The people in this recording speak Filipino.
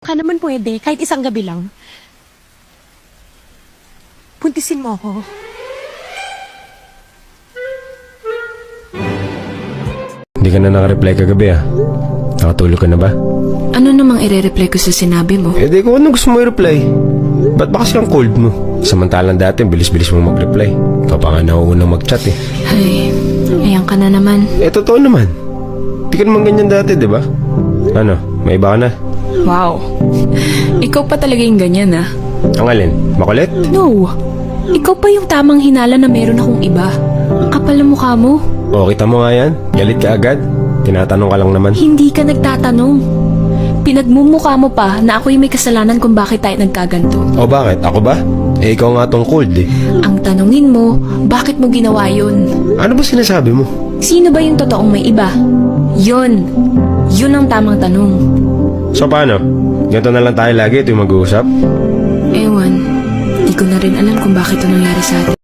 Baka naman pwede, kahit isang gabi lang. Puntisin mo ako. Hindi ka na nakareply kagabi ah. Nakatulog ka na ba? Ano namang ire-reply ko sa sinabi mo? Eh di kung ano gusto mo i-reply. Ba't ba kasi ang cold mo? Samantalang dati, bilis-bilis mo mag-reply. Ikaw pa nga nauunang mag-chat eh. Ay, ayan ka na naman. Eh totoo naman. Di ka naman ganyan dati, di ba? Ano, may iba ka na? Wow. Ikaw pa talaga yung ganyan ah. Ang alin? Makulit? No. Ikaw pa yung tamang hinala na meron akong iba. Kapal ang mukha mo. O, kita mo nga yan? Galit ka agad? Tinatanong ka lang naman. Hindi ka nagtatanong. Pinagmumukha mo pa na ako yung may kasalanan kung bakit tayo nagkaganto. O bakit? Ako ba? Eh ikaw nga tong cold eh. Ang tanungin mo, bakit mo ginawa yun? Ano ba sinasabi mo? Sino ba yung totoong may iba? Yun. Yun ang tamang tanong. So paano? Ganito na lang tayo lagi, ito yung mag-uusap? Ewan, di ko na rin alam kung bakit ito nangyari sa atin.